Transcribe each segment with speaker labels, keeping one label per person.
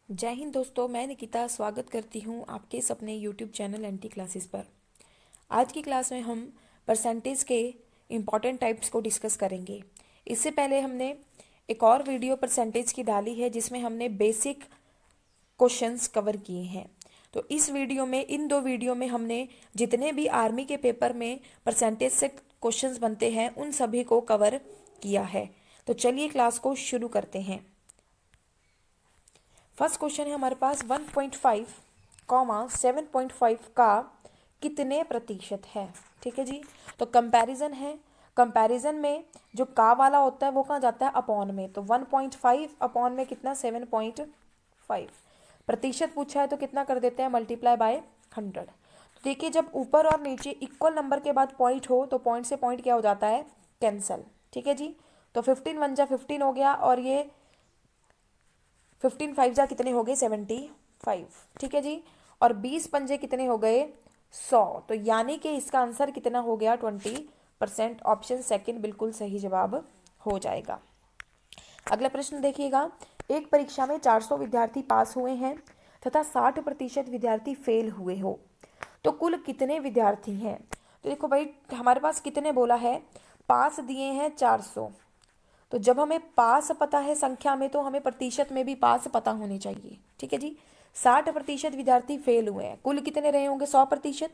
Speaker 1: जय हिंद दोस्तों, मैं निकिता स्वागत करती हूँ आपके इस अपने यूट्यूब चैनल एनटी क्लासेस पर। आज की क्लास में हम परसेंटेज के इम्पॉर्टेंट टाइप्स को डिस्कस करेंगे। इससे पहले हमने एक और वीडियो परसेंटेज की डाली है जिसमें हमने बेसिक क्वेश्चंस कवर किए हैं। तो इस वीडियो में, इन दो वीडियो में हमने जितने भी आर्मी के पेपर में परसेंटेज से क्वेश्चंस बनते हैं उन सभी को कवर किया है। तो चलिए क्लास को शुरू करते हैं। फर्स्ट क्वेश्चन है हमारे पास 1.5 कॉमा 7.5 का कितने प्रतिशत है। ठीक है जी। तो कंपैरिजन है। कंपैरिजन में जो का वाला होता है वो कहाँ जाता है, अपॉन में। तो 1.5 अपॉन में कितना, 7.5। प्रतिशत पूछा है तो कितना कर देते हैं, मल्टीप्लाई बाय 100। तो देखिए, जब ऊपर और नीचे इक्वल नंबर के बाद पॉइंट हो तो पॉइंट से पॉइंट क्या हो जाता है, कैंसल। ठीक है जी। तो 15 1 जा 15 हो गया और ये 15 5 जा कितने हो गए, 75। ठीक है जी। और 20 पंजे कितने हो गए, 100। तो यानी कि इसका आंसर कितना हो गया, 20%। ऑप्शन सेकंड बिल्कुल सही जवाब हो जाएगा। अगला प्रश्न देखिएगा। एक परीक्षा में 400 विद्यार्थी पास हुए हैं तथा 60% विद्यार्थी फेल हुए हो तो कुल कितने विद्यार्थी हैं। तो देखो भाई, हमारे पास कितने बोला है, पास दिए हैं 400। तो जब हमें पास पता है संख्या में तो हमें प्रतिशत में भी पास पता होनी चाहिए। ठीक है जी। 60% विद्यार्थी फेल हुए हैं, कुल कितने रहे होंगे, 100%।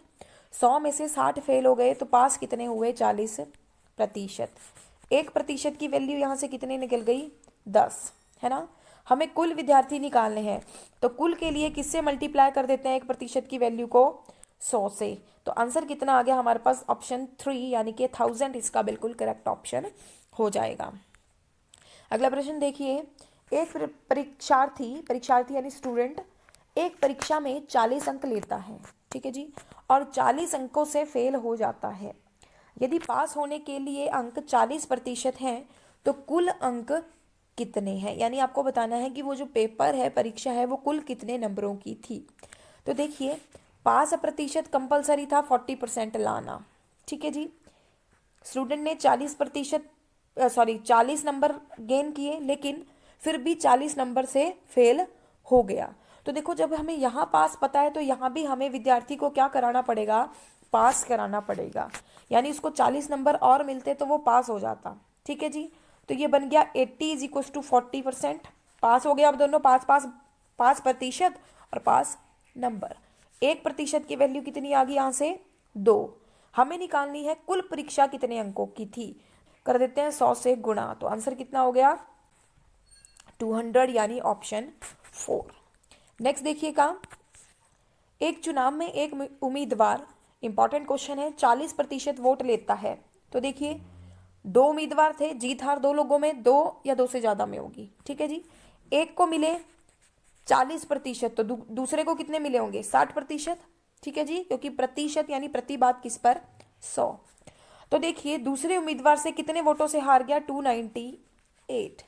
Speaker 1: 100 में से 60 फेल हो गए तो पास कितने हुए, 40%। 1% की वैल्यू यहाँ से कितने निकल गई, 10, है ना। हमें कुल विद्यार्थी निकालने हैं तो कुल के लिए किससे मल्टीप्लाई कर देते हैं 1% की वैल्यू को, 100 से। तो आंसर कितना आ गया हमारे पास, ऑप्शन 3 यानी कि 1000 इसका बिल्कुल करेक्ट ऑप्शन हो जाएगा। अगला प्रश्न देखिए। एक परीक्षार्थी यानी स्टूडेंट एक परीक्षा में 40 अंक लेता है, ठीक है जी, और 40 अंकों से फेल हो जाता है। यदि पास होने के लिए अंक 40% हैं तो कुल अंक कितने हैं। यानी आपको बताना है कि वो जो पेपर है, परीक्षा है, वो कुल कितने नंबरों की थी। तो देखिए, पास प्रतिशत कंपलसरी था 40% लाना। ठीक है जी। स्टूडेंट ने 40 नंबर गेन किए लेकिन फिर भी 40 नंबर से फेल हो गया। तो देखो, जब हमें यहाँ पास पता है तो यहाँ भी हमें विद्यार्थी को क्या कराना पड़ेगा, पास कराना पड़ेगा। यानी इसको 40 नंबर और मिलते तो वो पास हो जाता। ठीक है जी। तो ये बन गया 80 इज इक्व टू 40%। पास हो गया। अब दोनों पास पास, पास प्रतिशत और पास नंबर। 1% की वैल्यू कितनी आ गई यहाँ से, 2। हमें निकालनी है कुल परीक्षा कितने अंकों की थी। कर देते हैं 100 से गुणा, तो आंसर कितना हो गया, 200 यानी ऑप्शन 4। नेक्स्ट देखिएगा। एक चुनाव में एक उम्मीदवार, इंपॉर्टेंट क्वेश्चन है, 40% वोट लेता है। तो देखिए, 2 उम्मीदवार थे, जीत हार 2 लोगों में, 2 या 2 से ज्यादा में होगी। ठीक है जी। एक को मिले 40% तो दूसरे को कितने मिले होंगे, 60%। ठीक है जी, क्योंकि प्रतिशत यानी प्रति बात किस पर, 100। तो देखिए, दूसरे उम्मीदवार से कितने वोटों से हार गया, 298।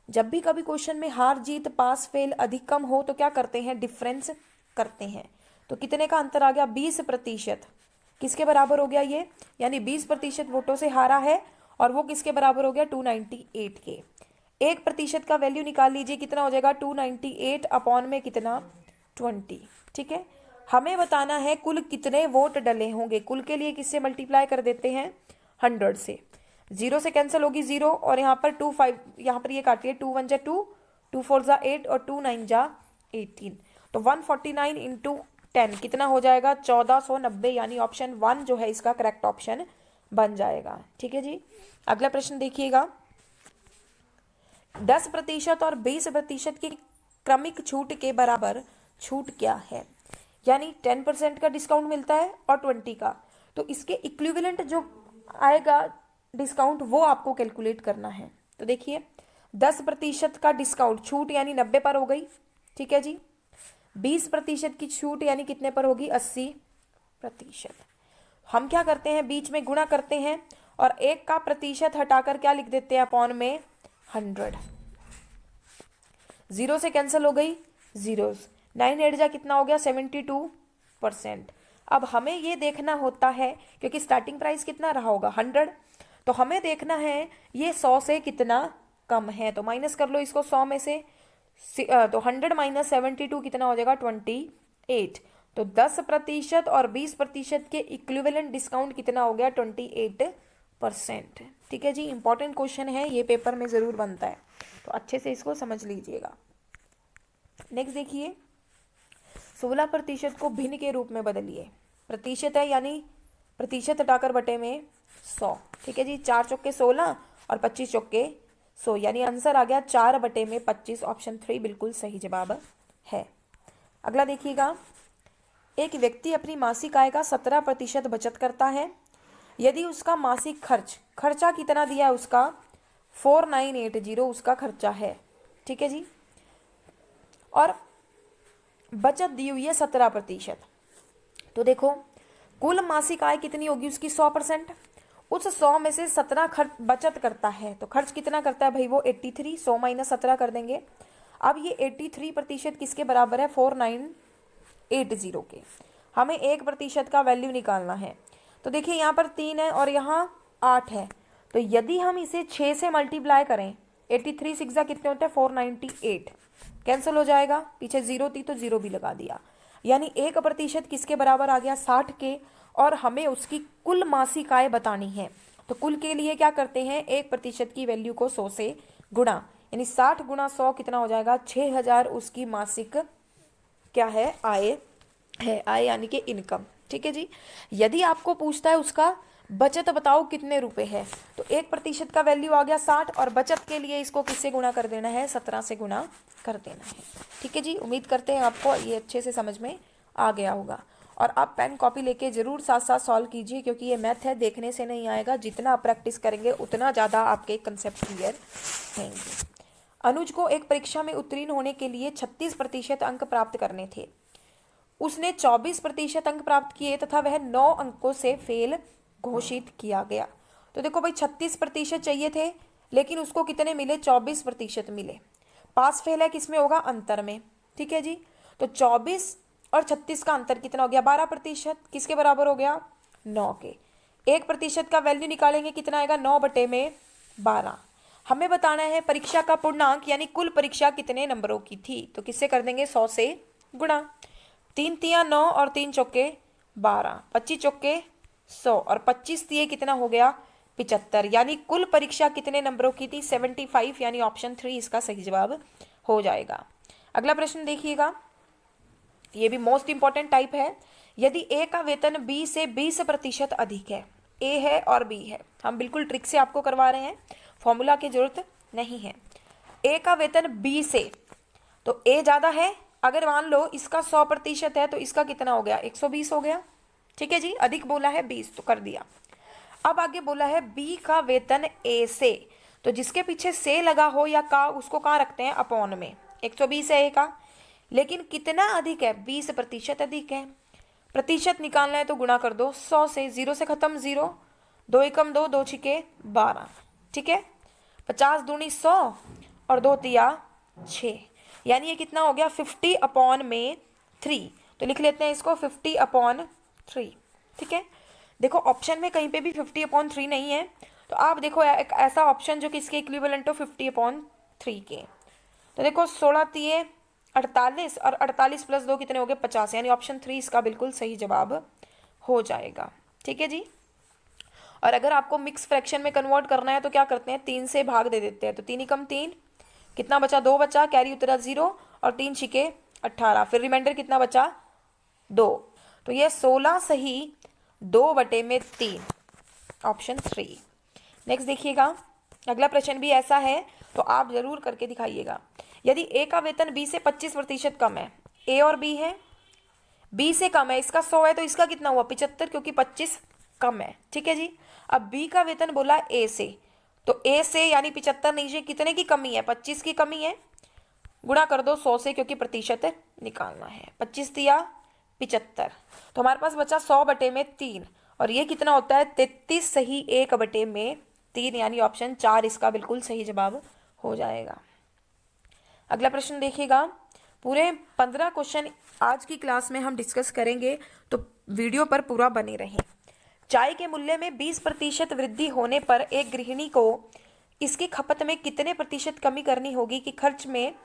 Speaker 1: जब भी कभी क्वेश्चन में हार जीत, पास फेल अधिक कम हो तो क्या करते हैं, डिफरेंस करते हैं। तो कितने का अंतर आ गया, 20%। किसके बराबर हो गया ये, यानी 20% वोटों से हारा है और वो किसके बराबर हो गया, 298 के। 1% का वैल्यू निकाल लीजिए, कितना हो जाएगा, 298 अपॉन में कितना, 20। ठीक है। हमें बताना है कुल कितने वोट डले होंगे। कुल के लिए किससे मल्टीप्लाई कर देते हैं, 100 से। 0 से कैंसिल होगी 0 और यहाँ पर 2 5, यहाँ पर ये काटिए, 2 1 जा 2, 2 4 जा 8 और 2 9 जा 18। तो 149 इंटू 10 कितना हो जाएगा, 1490 यानी ऑप्शन 1 जो है इसका करेक्ट ऑप्शन बन जाएगा। ठीक है जी। अगला प्रश्न देखिएगा। 10% और 20% की क्रमिक छूट के बराबर छूट क्या है। यानी 10% का डिस्काउंट मिलता है और 20 का, तो इसके इक्विवेलेंट जो आएगा डिस्काउंट वो आपको कैलकुलेट करना है। तो देखिए, 10% का डिस्काउंट, छूट यानी 90 पर हो गई। ठीक है जी। 20% की छूट यानी कितने पर होगी, 80%। हम क्या करते हैं, बीच में गुणा करते हैं और 1 का प्रतिशत हटाकर क्या लिख देते हैं, अपॉन में 100। 0 से कैंसिल हो गई, 0, 9 8 जा कितना हो गया, 72%। अब हमें ये देखना होता है, क्योंकि स्टार्टिंग प्राइस कितना रहा होगा, 100। तो हमें देखना है ये 100 से कितना कम है। तो माइनस कर लो इसको 100 में से, तो 100 माइनस 72 कितना हो जाएगा 28। तो 10% और 20% के इक्विवेलेंट डिस्काउंट कितना हो गया 28%। ठीक है जी, इंपॉर्टेंट क्वेश्चन है, ये पेपर में ज़रूर बनता है, तो अच्छे से इसको समझ लीजिएगा। नेक्स्ट देखिए, 16% को भिन्न के रूप में बदलिए। प्रतिशत है यानी प्रतिशत हटाकर बटे में 100। ठीक है जी, 4 चौके 16 और 25 चौके 100, यानी आंसर आ गया 4 बटे में 25। ऑप्शन 3 बिल्कुल सही जवाब है। अगला देखिएगा, एक व्यक्ति अपनी मासिक आय का 17% बचत करता है। यदि उसका मासिक खर्चा कितना दिया है, उसका 4980 उसका खर्चा है। ठीक है जी, और बचत दी हुई है 17%। तो देखो कुल मासिक आय कितनी होगी उसकी 100%। उस 100 में से 17 खर्च बचत करता है, तो खर्च कितना करता है भाई वो 83। 100 माइनस 17 कर देंगे। अब ये 83% किसके बराबर है 4980 के। हमें 1% का वैल्यू निकालना है। तो देखिए यहाँ पर 3 है और यहाँ 8 है, तो यदि हम इसे 6 से मल्टीप्लाई करें, 83 सिक्स कितने होते हैं 498, कैंसिल हो जाएगा, पीछे 0 थी तो 0 भी लगा दिया, यानी 1% किसके बराबर आ गया 60 के। और हमें उसकी कुल मासिक आय बतानी है, तो कुल के लिए क्या करते हैं 1% की वैल्यू को 100 से गुणा, यानी 60 गुणा 100 कितना हो जाएगा 6000 उसकी मासिक क्या है आय है, आय यानी कि इनकम। ठीक है जी, यदि आपको पूछता है उसका बचत बताओ कितने रुपए है, तो 1% का वैल्यू आ गया 60 और बचत के लिए इसको किससे गुणा कर देना है 17 से गुणा कर देना है। ठीक है जी, उम्मीद करते हैं आपको ये अच्छे से समझ में आ गया होगा। और आप पेन कॉपी लेके जरूर साथ साथ सॉल्व कीजिए, क्योंकि ये मैथ है, देखने से नहीं आएगा, जितना आप प्रैक्टिस करेंगे उतना ज़्यादा आपके कंसेप्ट क्लियर होंगे। अनुज को एक परीक्षा में उत्तीर्ण होने के लिए 36% अंक प्राप्त करने थे। उसने 24% अंक प्राप्त किए तथा वह 9 अंकों से फेल घोषित किया गया। तो देखो भाई 36% चाहिए थे, लेकिन उसको कितने मिले 24% मिले। पास फेल है किसमें होगा अंतर में। ठीक है जी, तो 24 और 36 का अंतर कितना हो गया 12%, किसके बराबर हो गया 9 के। 1% का वैल्यू निकालेंगे कितना आएगा 9 बटे में 12। हमें बताना है परीक्षा का पूर्णांक यानी कुल परीक्षा कितने नंबरों की थी, तो किससे कर देंगे 100 से गुणा। 3 तिया 9 और 3 चौके 12, 25 चौके 100 और 25 तिये कितना हो गया 75, यानी कुल परीक्षा कितने नंबरों की थी 75, यानी ऑप्शन 3 इसका सही जवाब हो जाएगा। अगला प्रश्न देखिएगा, ये भी मोस्ट इंपॉर्टेंट टाइप है। यदि ए का वेतन बी से 20% अधिक है, ए है और बी है, हम बिल्कुल ट्रिक से आपको करवा रहे हैं, फॉर्मूला की जरूरत नहीं है। ए का वेतन बी से, तो ए ज्यादा है, अगर मान लो इसका 100% है तो इसका कितना हो गया 120 हो गया। ठीक है जी, अधिक बोला है 20 तो कर दिया। अब आगे बोला है बी का वेतन ए से, तो जिसके पीछे से लगा हो या का उसको कहाँ रखते हैं अपॉन में। 120 है ए का, लेकिन कितना अधिक है 20% अधिक है। प्रतिशत निकालना है तो गुणा कर दो 100 से, 0 से खत्म 0, 2 एकम 2, 2 छिके 12। ठीक है, 50 दूनी 100 और 2 तिया 6, यानी ये कितना हो गया 50/3। तो लिख लेते हैं इसको 50/3। ठीक है, देखो ऑप्शन में कहीं पे भी 50/3 नहीं है, तो आप देखो एक ऐसा ऑप्शन जो कि इसके इक्विवेलेंट हो 50/3 के। तो देखो 16 तिये 48 और 48 प्लस 2 कितने हो गए 50, यानी ऑप्शन 3 इसका बिल्कुल सही जवाब हो जाएगा। ठीक है जी, और अगर आपको मिक्स फ्रैक्शन में कन्वर्ट करना है तो क्या करते हैं 3 से भाग दे देते हैं, तो 3 एकम 3, कितना बचा 2 बचा, कैरी उतरा 0 और 3 छिके 18, फिर रिमाइंडर कितना बचा 2, तो ये 16 सही 2 बटे में 3, ऑप्शन 3। नेक्स्ट देखिएगा, अगला प्रश्न भी ऐसा है तो आप जरूर करके दिखाइएगा। यदि ए का वेतन बी से 25% कम है, ए और बी है, बी से कम है, इसका 100 है तो इसका कितना हुआ 75, क्योंकि 25 कम है। ठीक है जी, अब बी का वेतन बोला ए से, तो ए से यानी 75 नीचे कितने की कमी है 25 की कमी है, गुणा कर दो 100 से क्योंकि प्रतिशत निकालना है। 25 दिया 75, तो हमारे पास बचा 100 बटे में 3, और ये कितना होता है 33 सही 1 बटे में 3, यानी ऑप्शन 4 इसका बिल्कुल सही जवाब हो जाएगा। अगला प्रश्न देखिएगा, पूरे 15 क्वेश्चन आज की क्लास में हम डिस्कस करेंगे, तो वीडियो पर पूरा बने रहें। चाय के मूल्य में 20% वृद्धि होने पर एक गृहिणी को इसकी खपत में कितने प्रतिशत कमी करनी होगी कि खर्च में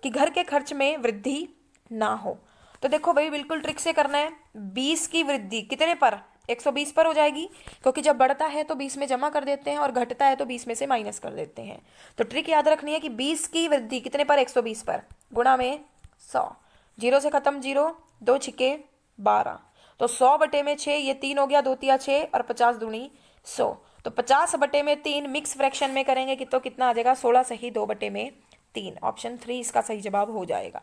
Speaker 1: कि घर के खर्च में वृद्धि ना हो। तो देखो भाई बिल्कुल ट्रिक से करना है। 20 की वृद्धि कितने पर, 120 पर हो जाएगी, क्योंकि जब बढ़ता है तो 20 में जमा कर देते हैं और घटता है तो 20 में से माइनस कर देते हैं। तो ट्रिक याद रखनी है कि 20 की वृद्धि कितने पर, 120 पर, गुणा में 100, जीरो से खत्म जीरो, 2 छिके 12, तो 100 बटे में 6, ये 3 हो गया, 2 तिया 6 और 50 दूनी 100, तो 50 बटे में 3 मिक्स फ्रैक्शन में करेंगे कि तो कितना आ जाएगा, 16 सही 2 बटे में 3, ऑप्शन 3 इसका सही जवाब हो जाएगा।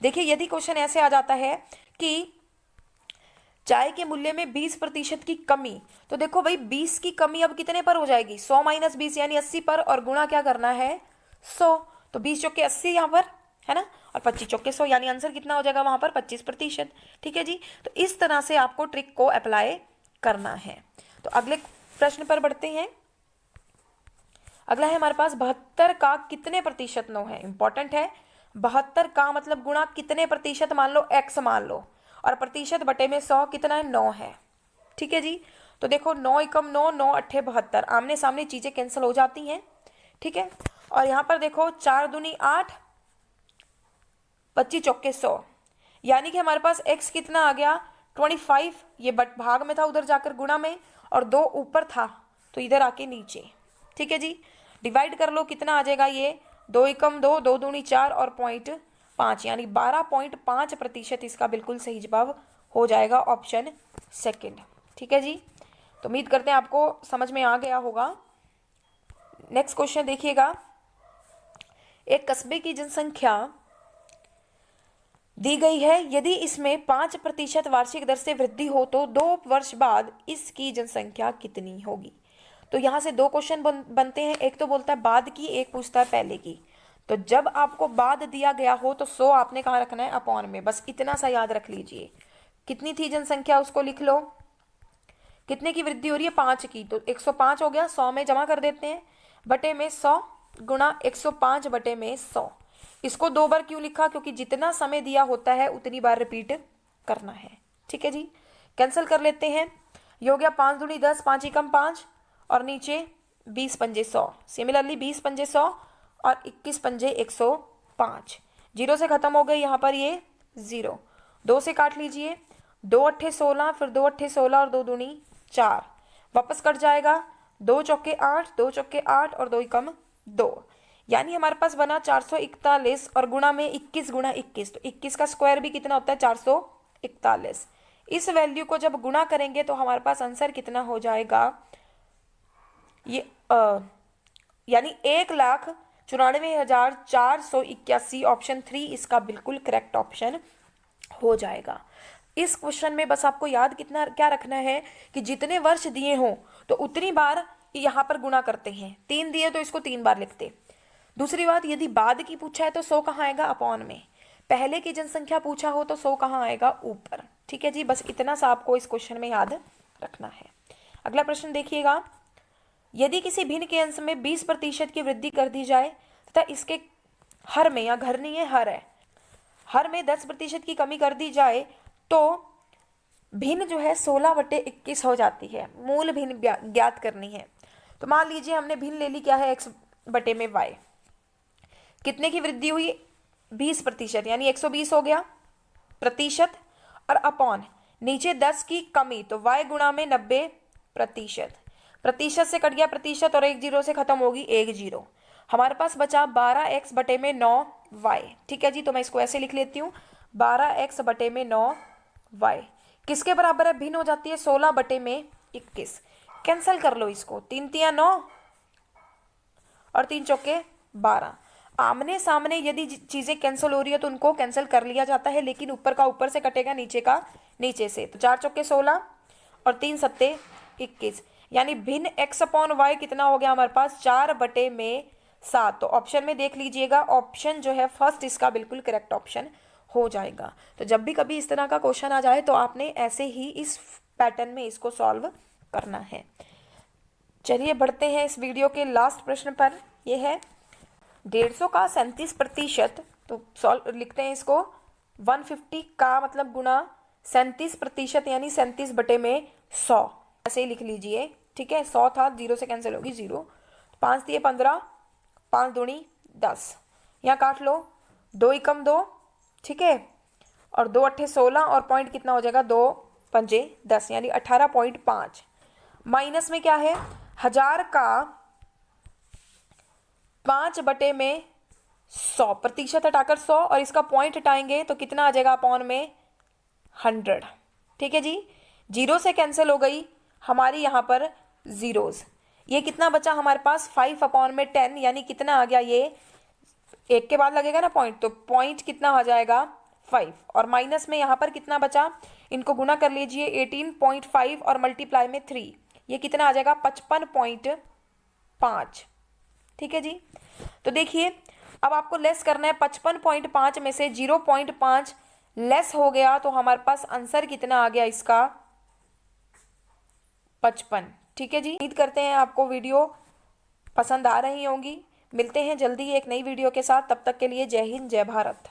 Speaker 1: देखिए यदि क्वेश्चन ऐसे आ जाता है कि चाय के मूल्य में 20% की कमी, तो देखो भाई 20 की कमी अब कितने पर हो जाएगी, 100 माइनस 20 यानी 80 पर, और गुणा क्या करना है 100, तो 20 चौके 80 यहाँ पर है ना, और 25 चौके 100, यानी आंसर कितना हो जाएगा वहां पर 25%। ठीक है जी, तो इस तरह से आपको ट्रिक को अप्लाई करना है। तो अगले प्रश्न पर बढ़ते हैं। अगला है हमारे पास 72 का कितने प्रतिशत 9 है, इंपॉर्टेंट है। 72 का मतलब गुणा कितने प्रतिशत, मान लो x मान लो, और प्रतिशत बटे में 100 कितना है, 9 है। ठीक है जी, तो देखो 9 एकम 9, 9 अट्ठे 72, आमने सामने चीजें कैंसिल हो जाती हैं। ठीक है, और यहां पर देखो 4 दूनी 8, 25 चौके 100, यानी कि हमारे पास x कितना आ गया 25, ये बट भाग में था उधर जाकर गुणा में, और 2 ऊपर था तो इधर आके नीचे। ठीक है जी, डिवाइड कर लो कितना आ जाएगा, ये 2 एकम 2, 2 दूनी 4 और 0.5, यानी 12.5% इसका बिल्कुल सही जवाब हो जाएगा, ऑप्शन सेकंड। ठीक है जी, तो उम्मीद करते हैं आपको समझ में आ गया होगा। नेक्स्ट क्वेश्चन देखिएगा। एक कस्बे की जनसंख्या दी गई है, यदि इसमें 5% वार्षिक दर से वृद्धि हो तो 2 वर्ष बाद इसकी जनसंख्या कितनी होगी। तो यहां से 2 क्वेश्चन बनते हैं, एक तो बोलता है बाद की, एक पूछता है पहले की। तो जब आपको बाद दिया गया हो तो 100 आपने कहाँ रखना है, अपॉन में, बस इतना सा याद रख लीजिए। कितनी थी जनसंख्या उसको लिख लो, कितने की वृद्धि हो रही है, 5 की, तो 105 हो गया, 100 में जमा कर देते हैं, बटे में 100 गुणा 105 बटे में 100। इसको 2 बार क्यों लिखा, क्योंकि जितना समय दिया होता है उतनी बार रिपीट करना है। ठीक है जी, कैंसिल कर लेते हैं, ये हो गया 5 दूनी 10, 5 एकम 5, और नीचे 20 पंजे 100, सिमिलरली 20 पंजे 100 और 21 पंजे 105, जीरो से खत्म हो गई यहाँ पर ये 0, 2 से काट लीजिए, 2 अट्ठे 16, फिर 2 अट्ठे 16 और 2 दूनी 4, वापस कट जाएगा, 2 चौके 8, 2 चौके 8 और 2 एकम 2, यानी हमारे पास बना 441, और गुणा में 21 गुणा 21, तो 21 का स्क्वायर भी कितना होता है 441। इस वैल्यू को जब गुणा करेंगे तो हमारे पास आंसर कितना हो जाएगा, ये यानी 1,94,481, ऑप्शन 3 इसका बिल्कुल करेक्ट ऑप्शन हो जाएगा। इस क्वेश्चन में बस आपको याद कितना क्या रखना है कि जितने वर्ष दिए हों तो उतनी बार यहां पर गुणा करते हैं, 3 दिए तो इसको 3 बार लिखते। दूसरी बात, यदि बाद की पूछा है तो 100 कहाँ आएगा, अपॉन में। पहले की जनसंख्या पूछा हो तो 100 कहाँ आएगा, ऊपर। ठीक है जी, बस इतना सा आपको इस क्वेश्चन में याद रखना है। अगला प्रश्न देखिएगा। यदि किसी भिन्न के अंश में 20% की वृद्धि कर दी जाए तथा इसके हर में, या घर नहीं है हर है, हर में 10% की कमी कर दी जाए तो भिन्न जो है 16/21 हो जाती है। मूल भिन्न ज्ञात करनी है। तो मान लीजिए हमने भिन्न ले ली, क्या है, x बटे में y, कितने की वृद्धि हुई, 20%, यानी 120 हो गया प्रतिशत, और अपॉन नीचे 10 की कमी, तो y गुणा में 90%, प्रतिशत से कट गया प्रतिशत और 1 जीरो से खत्म होगी 1 जीरो, हमारे पास बचा 12x बटे में 9y। ठीक है जी, तो मैं इसको ऐसे लिख लेती हूँ, 12x बटे में 9y किसके बराबर है, भिन्न हो जाती है 16 बटे में 21। कैंसिल कर लो इसको, 3 तिया 9 और 3 चौके 12। आमने सामने यदि चीजें कैंसिल हो रही है तो उनको कैंसिल कर लिया जाता है, लेकिन ऊपर का ऊपर से कटेगा, नीचे का नीचे से। तो 4 चौके 16 और 3 सत्ते 21, यानी भिन्न x अपॉन वाई कितना हो गया हमारे पास, 4 बटे में 7। तो ऑप्शन में देख लीजिएगा, ऑप्शन जो है फर्स्ट इसका बिल्कुल करेक्ट ऑप्शन हो जाएगा। तो जब भी कभी इस तरह का क्वेश्चन आ जाए तो आपने ऐसे ही इस पैटर्न में इसको सॉल्व करना है। चलिए बढ़ते हैं इस वीडियो के लास्ट प्रश्न पर। यह है 150 का 37%, तो सॉल्व लिखते हैं इसको, 150 का मतलब गुणा 37%, यानी 37 बटे में 100, ऐसे ही लिख लीजिए। ठीक है, 100 था, 0 से कैंसिल होगी 0, 5 दिए 15, 5 दूनी 10, यहाँ काट लो, 2 एकम 2, ठीक है, और 2 अट्ठे 16 और पॉइंट कितना हो जाएगा, 2 पंजे 10, यानी 18.5। माइनस में क्या है, 1000 का 5/100, प्रतिशत हटाकर 100 और इसका पॉइंट हटाएंगे तो कितना आ जाएगा अपॉन में 100। ठीक है जी, जीरो से कैंसिल हो गई हमारी यहाँ पर जीरोज। ये कितना बचा हमारे पास, 5/10, यानी कितना आ गया, ये एक के बाद लगेगा ना पॉइंट, तो पॉइंट कितना आ जाएगा 5। और माइनस में यहाँ पर कितना बचा, इनको गुना कर लीजिए, 18.5 और मल्टीप्लाई में 3, ये कितना आ जाएगा 55.5। ठीक है जी, तो देखिए अब आपको लेस करना है, 55.5 में से 0.5 लेस हो गया तो हमारे पास आंसर कितना आ गया इसका, 55। ठीक है जी, उम्मीद करते हैं आपको वीडियो पसंद आ रही होंगी। मिलते हैं जल्दी एक नई वीडियो के साथ, तब तक के लिए जय हिंद जय भारत।